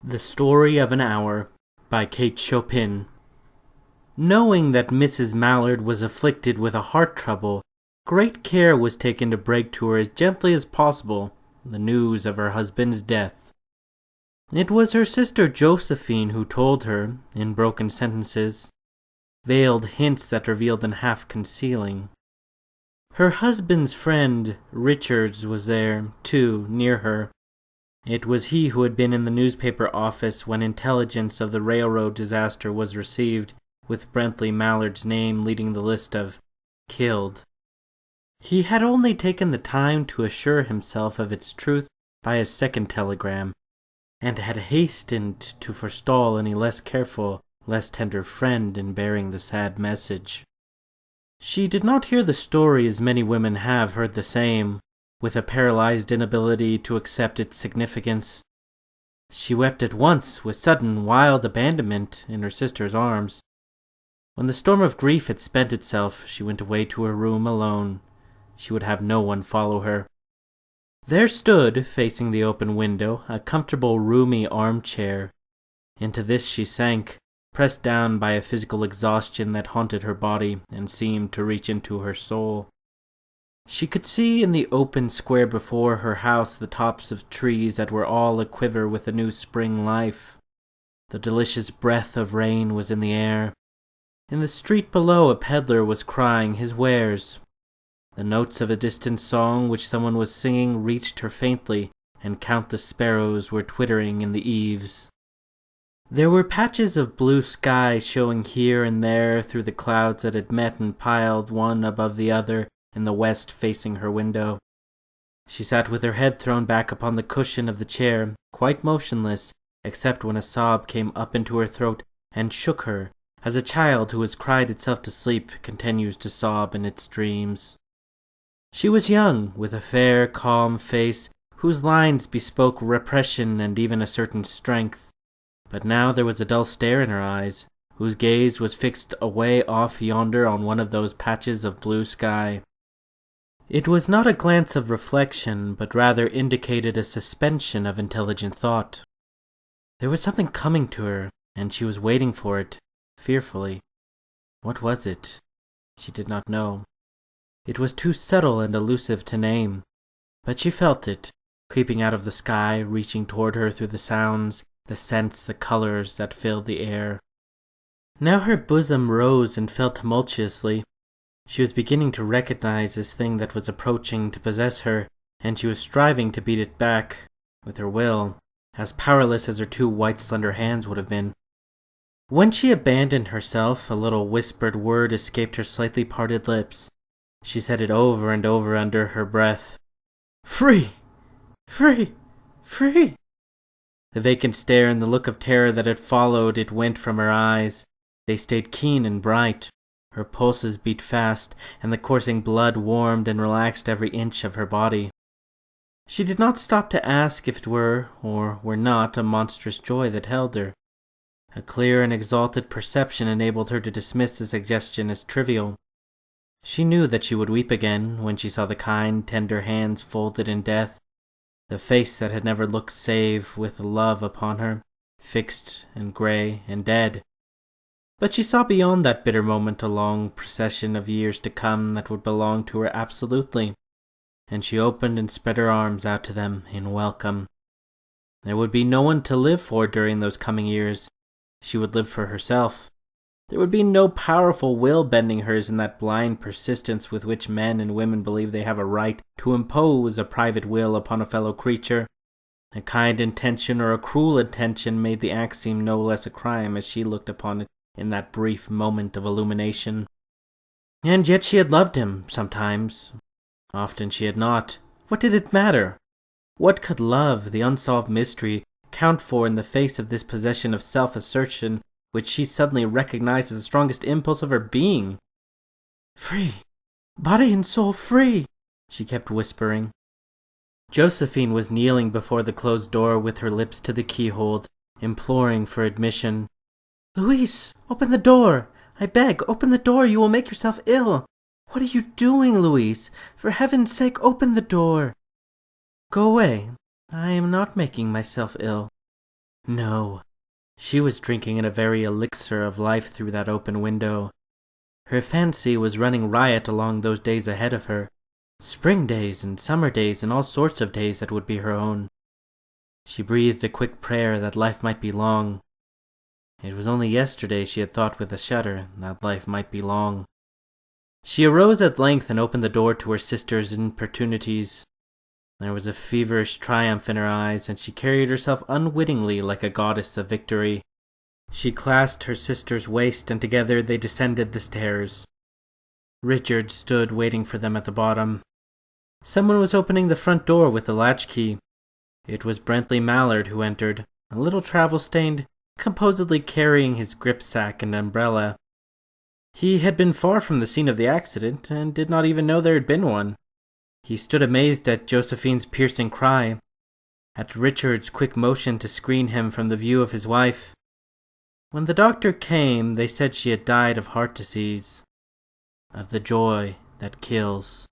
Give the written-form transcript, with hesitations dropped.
The Story of an Hour by Kate Chopin. Knowing that Mrs. Mallard was afflicted with a heart trouble, great care was taken to break to her as gently as possible the news of her husband's death. It was her sister Josephine who told her, in broken sentences, veiled hints that revealed and half concealing. Her husband's friend, Richards, was there, too, near her. It was he who had been in the newspaper office when intelligence of the railroad disaster was received, with Brentley Mallard's name leading the list of killed. He had only taken the time to assure himself of its truth by a second telegram, and had hastened to forestall any less careful, less tender friend in bearing the sad message. She did not hear the story as many women have heard the same, with a paralyzed inability to accept its significance. She wept at once with sudden, wild abandonment in her sister's arms. When the storm of grief had spent itself, she went away to her room alone. She would have no one follow her. There stood, facing the open window, a comfortable, roomy armchair. Into this she sank, pressed down by a physical exhaustion that haunted her body and seemed to reach into her soul. She could see in the open square before her house the tops of trees that were all a-quiver with a new spring life. The delicious breath of rain was in the air. In the street below a peddler was crying his wares. The notes of a distant song which someone was singing reached her faintly, and countless sparrows were twittering in the eaves. There were patches of blue sky showing here and there through the clouds that had met and piled one above the other in the west facing her window. She sat with her head thrown back upon the cushion of the chair, quite motionless, except when a sob came up into her throat and shook her, as a child who has cried itself to sleep continues to sob in its dreams. She was young, with a fair, calm face, whose lines bespoke repression and even a certain strength. But now there was a dull stare in her eyes, whose gaze was fixed away off yonder on one of those patches of blue sky. It was not a glance of reflection, but rather indicated a suspension of intelligent thought. There was something coming to her, and she was waiting for it, fearfully. What was it? She did not know. It was too subtle and elusive to name, but she felt it, creeping out of the sky, reaching toward her through the sounds, the scents, the colors that filled the air. Now her bosom rose and fell tumultuously. She was beginning to recognize this thing that was approaching to possess her, and she was striving to beat it back, with her will, as powerless as her two white slender hands would have been. When she abandoned herself, a little whispered word escaped her slightly parted lips. She said it over and over under her breath. "Free! Free! Free!" The vacant stare and the look of terror that had followed it went from her eyes. They stayed keen and bright. Her pulses beat fast, and the coursing blood warmed and relaxed every inch of her body. She did not stop to ask if it were, or were not, a monstrous joy that held her. A clear and exalted perception enabled her to dismiss the suggestion as trivial. She knew that she would weep again when she saw the kind, tender hands folded in death, the face that had never looked save with love upon her, fixed and grey and dead. But she saw beyond that bitter moment a long procession of years to come that would belong to her absolutely, and she opened and spread her arms out to them in welcome. There would be no one to live for during those coming years. She would live for herself. There would be no powerful will bending hers in that blind persistence with which men and women believe they have a right to impose a private will upon a fellow creature. A kind intention or a cruel intention made the act seem no less a crime as she looked upon it in that brief moment of illumination. And yet she had loved him, sometimes. Often she had not. What did it matter? What could love, the unsolved mystery, count for in the face of this possession of self-assertion which she suddenly recognized as the strongest impulse of her being? "Free! Body and soul free!" she kept whispering. Josephine was kneeling before the closed door with her lips to the keyhole, imploring for admission. "Louise, open the door! I beg, open the door! You will make yourself ill! What are you doing, Louise? For heaven's sake, open the door!" "Go away. I am not making myself ill." No, she was drinking in a very elixir of life through that open window. Her fancy was running riot along those days ahead of her, spring days and summer days and all sorts of days that would be her own. She breathed a quick prayer that life might be long. It was only yesterday she had thought with a shudder that life might be long. She arose at length and opened the door to her sister's importunities. There was a feverish triumph in her eyes, and she carried herself unwittingly like a goddess of victory. She clasped her sister's waist, and together they descended the stairs. Richard stood waiting for them at the bottom. Someone was opening the front door with a latchkey. It was Bentley Mallard who entered, a little travel-stained, composedly carrying his gripsack and umbrella. He had been far from the scene of the accident, and did not even know there had been one. He stood amazed at Josephine's piercing cry, at Richard's quick motion to screen him from the view of his wife. When the doctor came, they said she had died of heart disease, of the joy that kills.